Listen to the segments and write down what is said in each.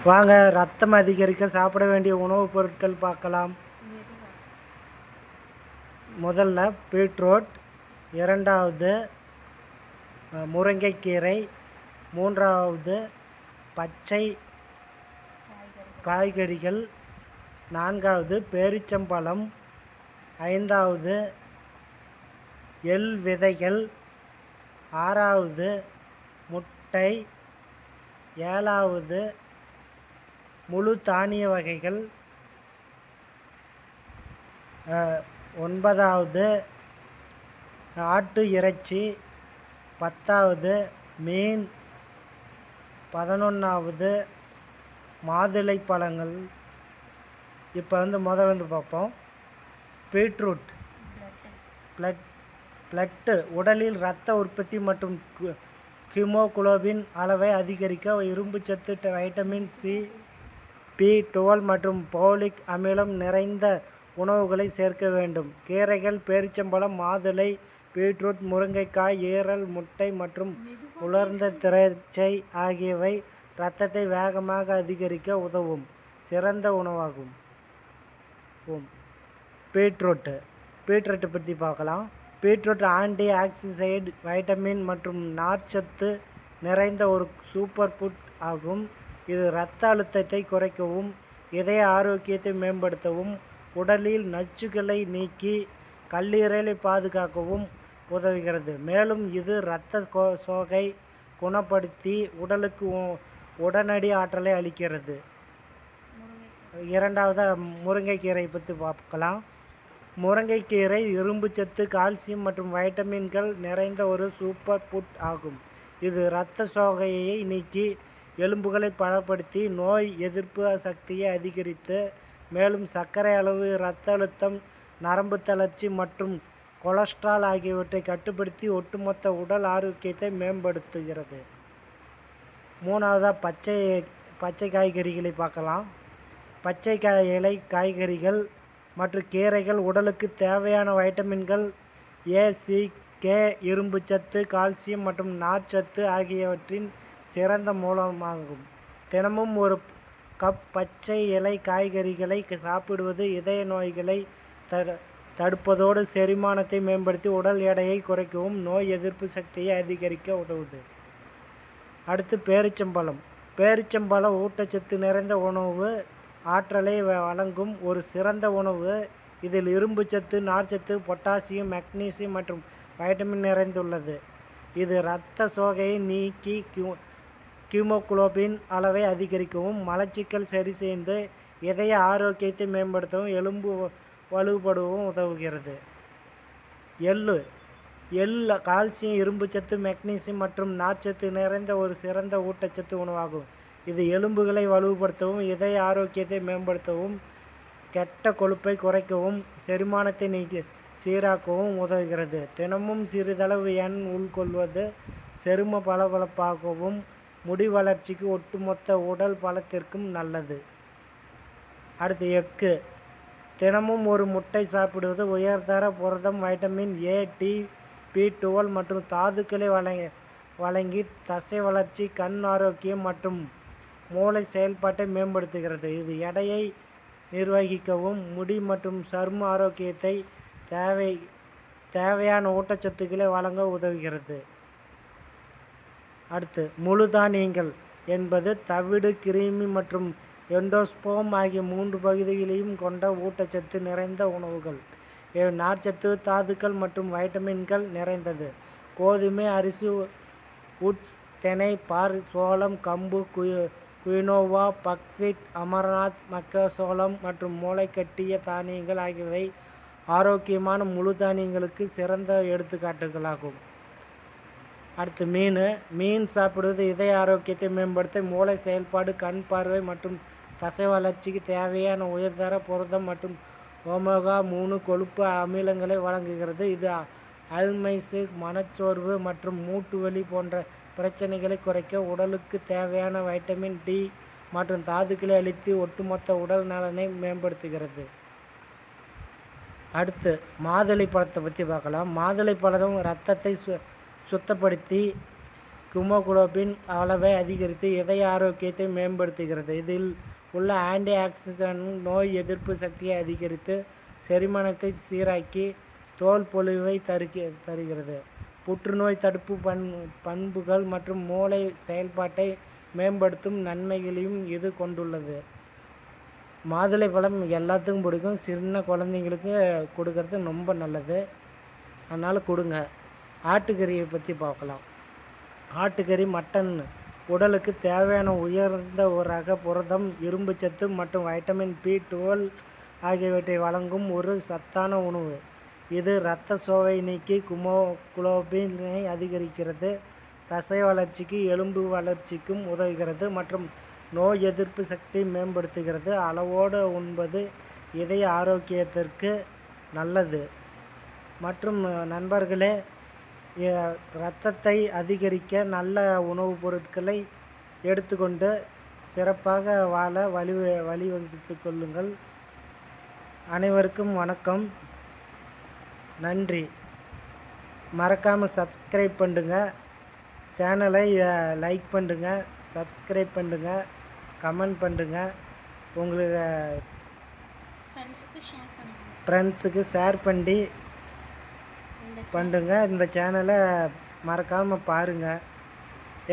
வாங்க ரத்தம் அதிகரிக்க சாப்பிட வேண்டிய உணவுப் பொருட்கள் பார்க்கலாம். முதல்ல பீட்ரூட், இரண்டாவது முருங்கைக்கீரை, மூன்றாவது பச்சை காய்கறிகள், நான்காவது பேரிச்சம்பழம், ஐந்தாவது எள் விதைகள், ஆறாவது முட்டை, ஏழாவது முழு தானிய வகைகள், ஒன்பதாவது ஆட்டு இறைச்சி, பத்தாவது மீன், 11வது மாதுளை பழங்கள். இப்போ முதல்ல பார்ப்போம். பீட்ரூட் பிளட்டு உடலில் இரத்த உற்பத்தி மற்றும் ஹீமோகுளோபின் அளவை அதிகரிக்க இரும்புச்சத்து, வைட்டமின் சி, பி12 மற்றும் போலிக் அமிலம் நிறைந்த உணவுகளை சேர்க்க வேண்டும். கீரைகள் பேரிச்சம்பழம், மாதுளை, பீட்ரூட், முருங்கைக்காய், ஈரல், முட்டை மற்றும் உலர்ந்த திராட்சை ஆகியவை இரத்தத்தை வேகமாக அதிகரிக்க உதவும் சிறந்த உணவாகும். பீட்ரூட்டை பற்றி பார்க்கலாம். பீட்ரூட் ஆன்டி ஆக்சிசைடு, வைட்டமின் மற்றும் நார்ச்சத்து நிறைந்த ஒரு சூப்பர் ஃபுட் ஆகும். இது இரத்த அழுத்தத்தை குறைக்கவும், இதய ஆரோக்கியத்தை மேம்படுத்தவும், உடலில் நச்சுக்களை நீக்கி கல்லீரலை பாதுகாக்கவும் உதவுகிறது. மேலும் இது இரத்த சோகை குணப்படுத்தி உடலுக்கு உடனடி ஆற்றலை அளிக்கிறது. இரண்டாவது முருங்கைக்கீரை பற்றி பார்க்கலாம். முருங்கைக்கீரை இரும்புச்சத்து, கால்சியம் மற்றும் வைட்டமின்கள் நிறைந்த ஒரு சூப்பர் ஃபுட் ஆகும். இது இரத்த சோகையை நீக்கி எலும்புகளை பலப்படுத்தி நோய் எதிர்ப்பு சக்தியை அதிகரித்து, மேலும் சர்க்கரை அளவு, இரத்த அழுத்தம், நரம்பு தளர்ச்சி மற்றும் கொலஸ்ட்ரால் ஆகியவற்றை கட்டுப்படுத்தி ஒட்டுமொத்த உடல் ஆரோக்கியத்தை மேம்படுத்துகிறது. மூணாவதாக பச்சை காய்கறிகளை பார்க்கலாம். பச்சை இலை காய்கறிகள் மற்றும் கீரைகள் உடலுக்கு தேவையான வைட்டமின்கள் ஏ, சி, கே, இரும்புச்சத்து, கால்சியம் மற்றும் நார்ச்சத்து ஆகியவற்றின் சிறந்த மூலமாகும். தினமும் ஒரு கப் பச்சை இலை காய்கறிகளை சாப்பிடுவது இதய நோய்களை தடுப்பதோடு செரிமானத்தை மேம்படுத்தி உடல் எடையை குறைக்கவும் நோய் எதிர்ப்பு சக்தியை அதிகரிக்க உதவுது. அடுத்து பேரிச்சம்பழம் ஊட்டச்சத்து நிறைந்த உணவு, ஆற்றலை வழங்கும் ஒரு சிறந்த உணவு. இதில் இரும்புச்சத்து, நார்ச்சத்து, பொட்டாசியம், மெக்னீசியம் மற்றும் வைட்டமின் நிறைந்துள்ளது. இது இரத்த சோகையை நீக்கி ஹீமோகுளோபின் அளவை அதிகரிக்கவும், மலச்சிக்கல் சரி செய்து இதய ஆரோக்கியத்தை மேம்படுத்தவும், எலும்பு வலுப்படுத்தவும் உதவுகிறது. எள் கால்சியம், இரும்புச்சத்து, மெக்னீசியம் மற்றும் நார்ச்சத்து நிறைந்த ஒரு சிறந்த ஊட்டச்சத்து உணவாகும். இது எலும்புகளை வலுப்படுத்தவும், இதய ஆரோக்கியத்தை மேம்படுத்தவும், கெட்ட கொழுப்பை குறைக்கவும், செரிமானத்தை சீராக்கவும் உதவுகிறது. தினமும் சிறிதளவு உட்கொள்வது செரும பளபளப்பாகவும் முடி வளர்ச்சிக்கு ஒட்டுமொத்த உடல் பலத்திற்கும் நல்லது. அடுத்து எக்கு. தினமும் ஒரு முட்டை சாப்பிடுவது உயர்தர புரதம், வைட்டமின் ஏ, டி, பி12 மற்றும் தாதுக்களை வழங்கி தசை வளர்ச்சி, கண் ஆரோக்கியம் மற்றும் மூளை செயல்பாட்டை மேம்படுத்துகிறது. இது எடையை நிர்வகிக்கவும், முடி மற்றும் சரும ஆரோக்கியத்தை தேவையான ஊட்டச்சத்துக்களை வழங்க உதவுகிறது. அடுத்து முழு தானியங்கள் என்பது தவிடு, கிருமி மற்றும் எண்டோஸ்போம் ஆகிய 3 பகுதிகளையும் கொண்ட ஊட்டச்சத்து நிறைந்த உணவுகள். நார்ச்சத்து, தாதுக்கள் மற்றும் வைட்டமின்கள் நிறைந்தது. கோதுமை, அரிசி, உட்ஸ், தினை, சோளம், கம்பு, குயினோவா, பக்வீட், அமர்நாத், மக்காசோளம் மற்றும் மூளைக்கட்டிய தானியங்கள் ஆகியவை ஆரோக்கியமான முழு தானியங்களுக்கு சிறந்த எடுத்துக்காட்டுகளாகும். அடுத்து மீன் சாப்பிடுவது இதய ஆரோக்கியத்தை மேம்படுத்த, மூளை செயல்பாடு, கண் பார்வை மற்றும் தசை வளர்ச்சிக்கு தேவையான உயர்தர புரதம் மற்றும் ஒமேகா 3 கொழுப்பு அமிலங்களை வழங்குகிறது. இது அல்சைமர், மனச்சோர்வு மற்றும் மூட்டு வலி போன்ற பிரச்சனைகளை குறைக்க, உடலுக்கு தேவையான வைட்டமின் டி மற்றும் தாதுக்களை அளித்து ஒட்டுமொத்த உடல் நலனை மேம்படுத்துகிறது. அடுத்து மாதுளை பழத்தை பற்றி பார்க்கலாம். மாதுளை பழம் இரத்தத்தை சுத்தப்படுத்தி ஹீமோகுளோபின் அளவை அதிகரித்து இதய ஆரோக்கியத்தை மேம்படுத்துகிறது. இதில் உள்ள ஆன்டி ஆக்சிடென்ட் நோய் எதிர்ப்பு சக்தியை அதிகரித்து செரிமானத்தை சீராக்கி தோல் பொலிவை தருகிறது. புற்றுநோய் தடுப்பு பண்புகள் மற்றும் மூளை செயல்பாட்டை மேம்படுத்தும் நன்மைகளையும் இது கொண்டுள்ளது. மாதுளை பழம் எல்லாத்துக்கும் பிடிக்கும். சின்ன குழந்தைங்களுக்கு கொடுக்கறது ரொம்ப நல்லது, அதனால் கொடுங்க. ஆட்டுக்கறியை பற்றி பார்க்கலாம். ஆட்டுக்கறி மட்டன் உடலுக்கு தேவையான உயர்ந்த ரக புரதம், இரும்புச்சத்து மற்றும் வைட்டமின் B12 ஆகியவற்றை வழங்கும் ஒரு சத்தான உணவு. இது இரத்த சோகை நீக்கி ஹீமோகுளோபினை அதிகரிக்கிறது, தசை வளர்ச்சிக்கு எலும்பு வளர்ச்சிக்கும் உதவுகிறது மற்றும் நோய் எதிர்ப்பு சக்தியை மேம்படுத்துகிறது. அளவோடு உண்பது இதய ஆரோக்கியத்திற்கு நல்லது. மற்றும் நண்பர்களே, இரத்தத்தை அதிகரிக்க நல்ல உணவுப் பொருட்களை எடுத்துக்கொண்டு சிறப்பாக வாழ வழிவகுத்து கொள்ளுங்கள். அனைவருக்கும் வணக்கம், நன்றி. மறக்காமல் சப்ஸ்கிரைப் பண்ணுங்க, சேனலை லைக் பண்ணுங்க, சப்ஸ்கிரைப் பண்ணுங்க, கமெண்ட் பண்ணுங்க, உங்களுக்கு ஃப்ரெண்ட்ஸுக்கு ஷேர் பண்ணுங்க. இந்த சேனலை மறக்காமல் பாருங்கள்,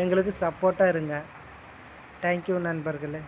எங்களுக்கு சப்போர்ட்டாக இருங்க. தேங்க்யூ நண்பர்களே.